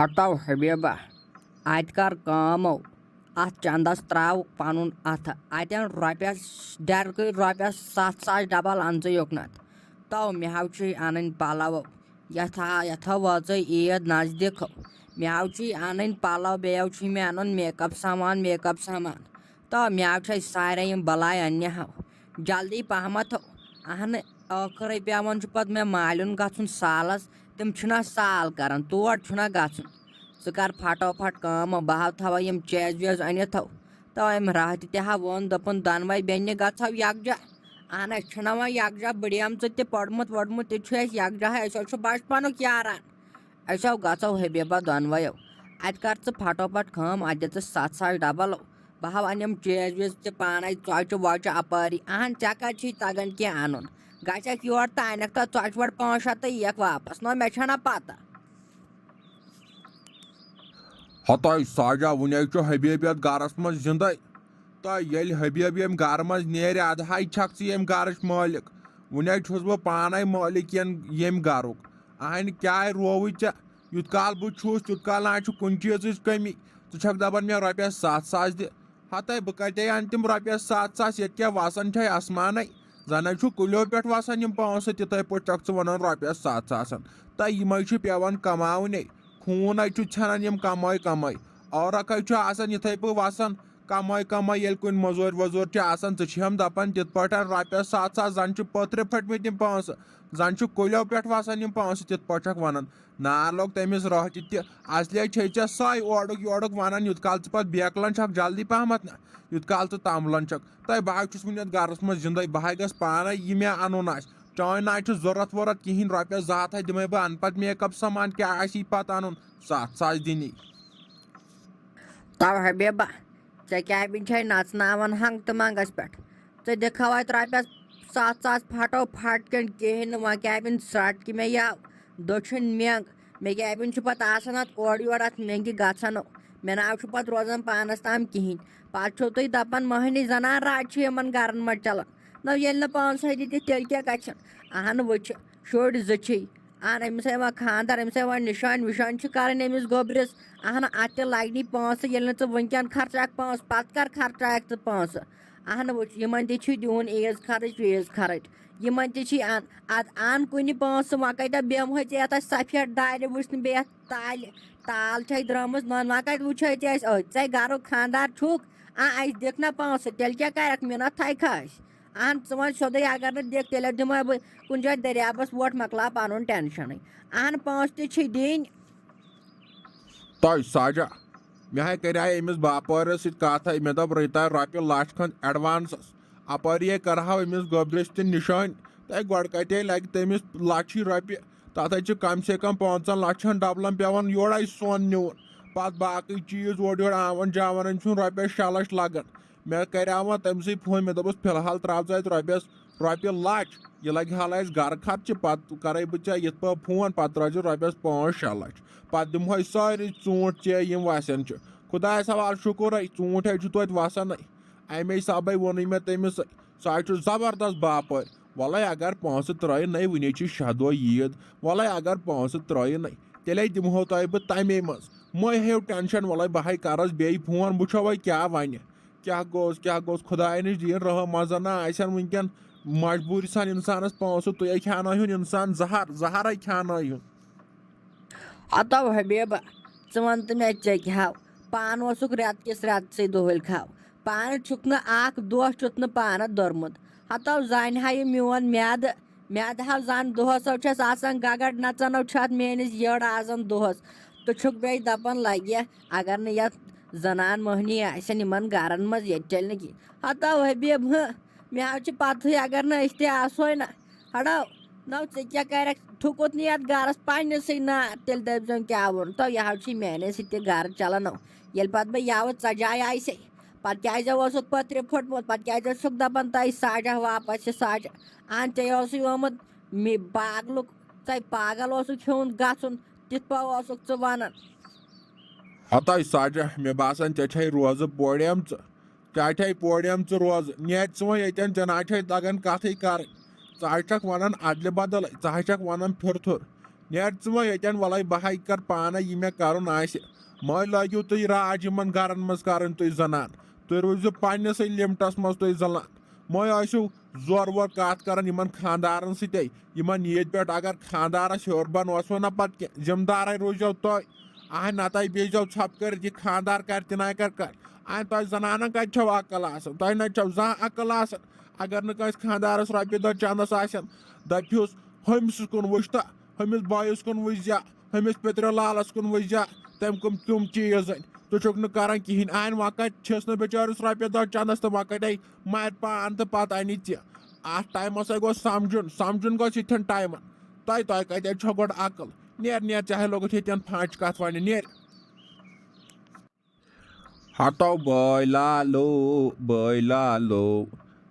हटाव हबीबा अत कर कामो अत चंदस त्राव पनुन अथ अतन रॉपियस डर रॉपियस 7,000 डबल अनज योकनत तो मे हाव अन पलव यथो वाज ईद नजदीक मे हाव अन पलव बे मे अन मेकअप सामान तो मे हाव सारे बलाय अन्न हाव जल्दी पहमत अहन ٲخٕرے पेवन पे मे मालिन गुन सालस तम साल कर तोड़ गुन ज कर फटोफट काम बह हाव थव यम चेज वेज अनित तो अम रात तह वोन दोपन दोनवे बेन गो यकजा अहन वह यकजा बड़ियम ते पड़मुत वड़मुत यकजा अस बचपन यारान असो गो हबीबा दोनवो अत कर फटोफट काम अत 7,000 डबल बह हाव अनम चेज वेज ते पान चौच वौच अपारी अहन ऐ कत तगन कह अन गक योर तो अनक तो चौच वट 500 तो यक वापस नो मे छना पता हताई साजा वुने हबीबियत गरस मज जिंदे तो ये हबीबी गर मज नेर अदहाई छक यम गर मालिक वुने बह पान मालिक यम गरुक अहन क्या रोव ऐ युत काल बह तुत काल ना कुन चीज कमी छक दपान मे रॉपियस 7,000 दि हताई बह कते अन तम रॉपियस 7,000 ये क्या वसन आसमान जन कुलो पे वसान पोंस तिथे पे चक वन रॉपियस 7,000 तो यम पेवन कमावने खून छान कमाई और इथे पे वसान कमाई ये कुन मजूर वजूर हम दपान तिथ पे रॉपियस 7,000 जन पत्र फटमत पोंस जन कुलो पे वसान पोंस तिथ पे वन नार लोग तमिस रह असलिए छे साई ओडुक योडुक वन युत काल पे बेकलन छक जल्दी पहमत ना युत काल तमलन छक तो बह वुन गरस मज जिंदे बह गस पान यह मे अन चान ना जरूरत वरूरत कहें रॉपियस 2 हथ दिमे बह अन पे मेकअप सामान क्या पे अन 7,000 दिन तव हबीबा क्या नचनावन हंग तो मंगस पे दिखा रॉपियस 7,000 फटोफट कहें वह क्या सट कि मे यह दक्षिण मेंग मे क्या पे ओर योर अत मेंग गो मे नाव पे रोजान पानस तम कहें पे तुम दपान महनी जनान राज गर मज चलान न ये 500 दी तेल क्या गन अहन वुच शुर जी अहन अमिस वह खानदार अमिस वह निशान विशान कर अमिस गोबरस अहन अत लगे पोस ये वनकन खर्चा पोस पत कर खर्चा पोस अहन वुच इन दिन ईज खर्च वीज खर्च इन अन कुन पोस वह कत बेमह ये सफेद दार वुच बे ताल ताल द्रम वन कत वुच ऐ गर खानदार छुक अस दिख ना पोस तेल क्या कर मिनत थक अहन वन सोदे अगर न दिख तेल दिम बह कुन जाए दरियाबस वोट मकला पन टेंशन अहन पोस दिन तय साजा मे कर अमिस बापरस कथ मे दप रता रॉपि लच खंड एडवांस अपारी कर अमिस गोबरस त निशान तो गो कते लगे तमिस लच रॉपि तथ कम से कम 5 लक्षन डबलन पेवन योर सोन नुन पत बाकी चीज ओर योर आवन जावन रॉपियस 6 लक्ष लगन मे कर तमस फोन मे दस फिलहाल त्राव रॉपियस लच यह लगे हल गर खर्च पत कर बह ये फोन पत त्र रॉपियस 5-6 लक्ष पत दिमह सारे ूट चे यम वसन खुदायस हवाल शुक्र ूट तोत वसन अमे सब वोन मे तमिस सह जबरदस्त बापर वल अगर पोस त्र नई वन 6 दह ईद वल अगर पोस त्र नई तेल दिमहो तह बह तमे मज मे हेव टेंशन वल बह करस बे फोन वो वह क्या वन क्या गोस खुदाय नश दिन रह मजन ना वनकन मजबूरी सान इंसानस पोस तुह खान इंसान जहर खान हतव हबीबा वन तो मे क्या पान रेत किस रेत से दोहलखाव पान छुक दोह चुत न पान दुरमुत हतव जान हा मोन म्याद हाव जान दोहस गगड़ नचनो मेनिस यड़ आजन दोहस तो छुक बे दपान लगे अगर न ये जनान मोहनी आन गरन मज ये चल न कह हतव हबीब मे हाव पत अगर न आसो ना हड़ो नौ क्या कर थुकुत नी गरस पस ना तेल दपन क्या वोन तो यह मेने सह गर चलान ये पे बह यव षजाए आसे पे क्या पत्र फुटमुत पे क्या दपान तय साजा वापस साजा अहन ऐ आमुत पागल हेन गन तिथ पे वन हताई साजा मे बासान ऐ रोज पोड़म चे पोड़म रोज नेट वो ये ना तगन कथ कर वन अदल बदल वन फिर नेर च ये वल बह कर पान यह मे कर मह लगियो तुम राज इन गरन मज कर जनान तुम रोजो पन्नस लिमटस मज तुम जलान मह आसो जोर वोर कत कर खानदारन सते नीद पे अगर खानदारस हेर बन ओसो ना पे जिम्मेदार रोजो तुम आह नत बेजो छप कर यह खानदार कर तिना कर आह तुम जनान कत अकल तुम ना जहाँ अकल अगर न खानदारस रोपये दह चंदस दपियोस हमिस कुन वुचता हमिस बायस कुन वुजा हमिस पितर लालस कुन वुजा तम कम तुम चीज तुक न कहें आन वह कस बेचारिस रोपये दह चंदस तो वह कत मर पान तो पत अन अत टाइम गो समझुन गो इतन टाइम तुम कत गो अकल नेर चाहे लोग ये फाँच कत वन नेर हतो बैलालो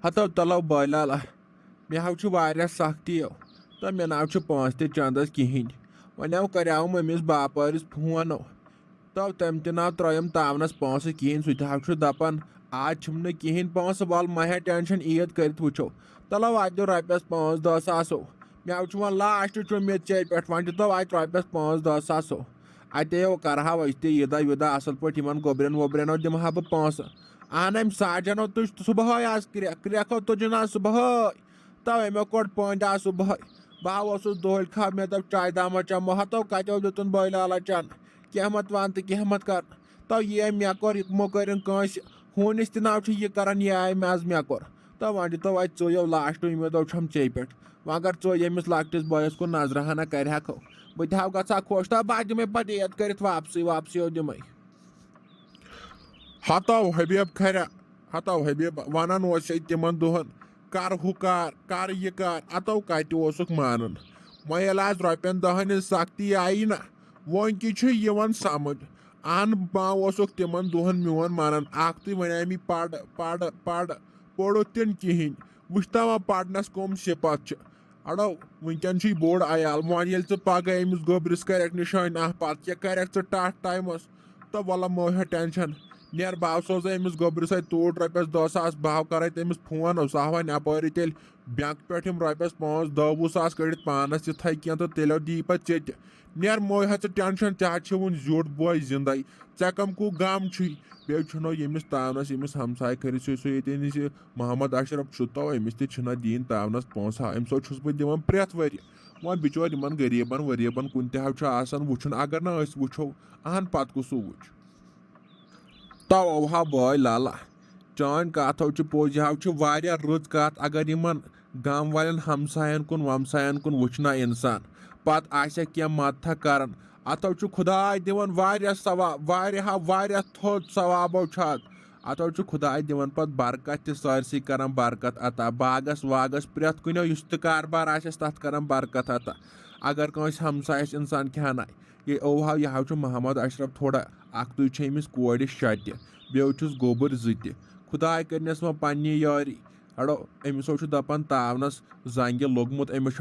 हतो तलो बैलाल मे हाव सख्ती तो मे नाव पाँच ते चंदस कहें वो करियाव अमिस बापरिस फोन तो तम नाव त्रयम तावनस पाँच कहें सह दपान आज कहें पाँच वल मह टेंशन ईद कर वो तलो वो रोपयस 5-10 सासो मे वो लास्ट उम्मीद चेर पे वो तो वो रोपयस 5-10 सासो अतो करहा ईदा वीदा असल पे गोबरन वोबरनो दिमहा बह पाँच अहन साजनो तुझ सुबह आज क्रेखो तुझन आज सुबह तवे मे कोड़ पंद आज सुबह बह दोहलखाव मे दप चाय दामा चमो हतो कतो दुन बैलाला चन कह मत वन तो कह मत कर तो ये मे कोर मो कर हूनिस तह यह कर यह आय मे आज मे कोर तो वन तो वो चो लास्ट उम्मीदो छम चे पे वगर चो यमिस लकटिस बयस कुन नजर हना कर बह हाव गा खुश तो बह दिमे पे ईद कर वापसी दिमे हतो हबीब वनान तिमन दोहन कर हु कर यह कर अतो कत मानन वह आज रोपयन 10 सख्ती आई ना वन की समझ अहन मा तिमन दोहन मोन मानन तो वन मे पढ़ पढ़ो तिन कहें वुचता वह पढ़नस कम सिपत अड़ो वनकन बोड़ आयाल वन ये पगह अमिस गोबरस कर निशान पत क्या कर टथ टाइमस तो वल मह टेंशन नेर बह सोज अमिस गोबरस तोड़ रोपयस 10 सास बह कर तमिस फोन सह वन अपर तेल बैंक पे रोपयस 5-10-20 सास कड़ पानस ये कह तो तेलो दी पे चेत नेर मह टेंशन चे वो जोड़ बॉय जिंदे ऐ कम कू गम बे यमिस तावनस यमिस हमसाय कर ये मोहम्मद अशरफ तो अमिस तना दीन तावनस पोसा अम सो दिवान प्रेथ वरि वन बिचोर इन गरीबन वरीबन कुन तह वुचन अगर ना वो अहन पत कुछ वुच तो ओहा बॉय लाला चान कथो पोज यह रुत कत अगर इन गम वालन हमसायन कुन वमसायन कुन वुचना इंसान पत आसे क्या मत्था करन अतो खुदाय दिवन सवाब वारिया थोद सवाबो अतो खुदाय दिवन पत बरकत सारसी करन बरकत अता बागस वागस प्रेथ कुनो युस कारबार आसेस तथ करन बरकत अता अगर कंस हमसायस इंसान कहना ये ओहा यह मोहम्मद अशरफ थोड़ा अख्तु अमिस कोड़ शत बेस गोबर जि खुदाय करनस वो पन्नी यारी अड़ो अमिसो दपान तावनस जंग लोगमुत अमिस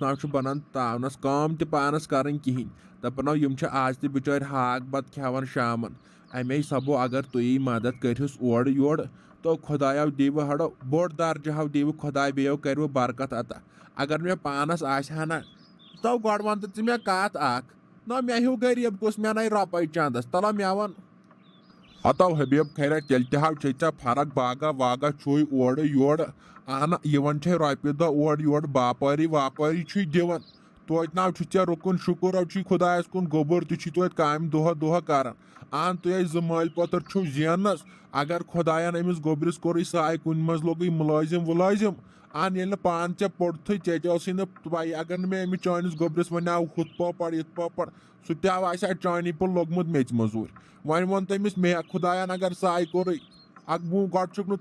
नाव बनान तावनस काम पानस करन कहें दपानो यम आज त बिचार हाक बत खान शामन अमे सबो अगर तुई मदद करहुस ओर योर तो खुदायो दिव हड़ो बोड़ दर्जा दिव खुदाय बेयो कर बरकत अता अगर मे पानस आना तो गो वन तो मे कत ना मे हूँ गरीब कुछ मे नई रोपये चंदस तला मे वन हतो हबीब खैर तेल तह फर्क बागा वागा छुई ओर योर अहन यवन रोपये दह ओर योर बापारी वापारी दिवन तोत नाव चे रुकन शुक्र खुदायस कुन गोबर तोत काम दह कर अहन तुम 2 माल पतर छो जेनस अगर खुदायन अमिस गोबरस कोर साय कुन मज लोग मुलाजिम वुलाजिम अहन ये पान चे पोड़े चे पाई अगर मे अमिस चानिस गोबरस वन हुत पड़ इत पड़ सह तह चानी पे लोगमुत मेच मजूर वन वो तमिस मे खुदायन अगर साय कोर गो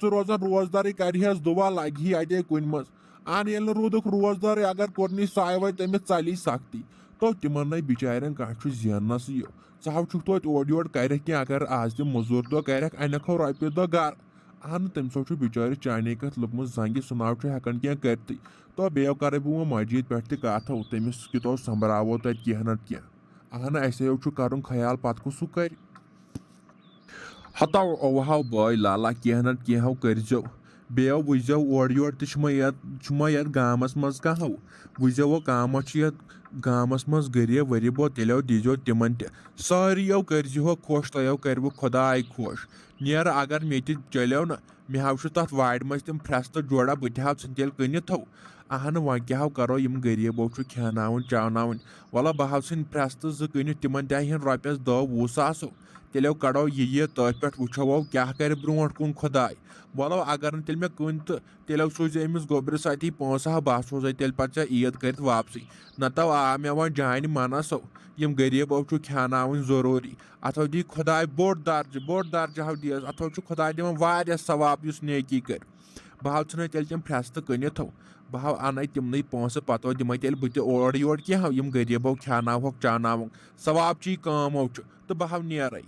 रोजान रोजदार कर दुआ लगी अते कुन मज अहन ये रूदुक रोजदार अगर कोरनी साय वो तमिस चली सख्ती तो तिमन नई बिचारन कह जेनस यह चाह तो ओर योर कर अगर आज तम मजूर दह कर अनखो रोपये दह गर अहन तम सो बिचार चाने कत लुकम जंग सह नाव हेकान कह करती तो बे कर वो मस्जिद पे कथो तमिस कितो संभरावो तत कह न कह अहन असे कर ख्याल पत कुछ कर हतो ओहाव बॉय लाला कह न कहो करजो बेयो वुझो ओर योर तुमा यत गामस मज कहो वुझो कामो यत गामस मज गरीब वरीबो तेलो दीजो तिमन ते सारियो करजो खुश तयो करबो खुदाय खुश नेर अगर मे चलो न मे हाव तथ वाड़ मज तिम फ्रेस तो जोड़ा बह हाव तेल कनिथो अहन वह क्या करो यम गरीबो खेनावन चावन वल्ला बह हाव फ्रेस तो जो कनिथ तिमन तहन रॉपियस 10-20 सासो तेलो कड़ो ये तथ पे वो क्या कर ब्रो कुन खुदाय बोलो अगर तेल मे कुन तो तेलो सोज अमिस गोबर सती पोसा बह सोज तेल पे ईद कर वापसी नतो आ मे वो जान मनसो यम गरीबो खेनावन जरूरी अथो दी खुदाय बोड़ दर्ज हाव दियस अथो खुदाय दिवन वारिया सवाब युस नेकी कर बह हाव इन तेल तिम फ्रेस तो कनिथो बह हाव अन तिमन पोस पतो दिम तेल बह ओर योर क्या यम गरीबो खेनावोक चानावोक सवाब ची कमो तो बह हाव नेर।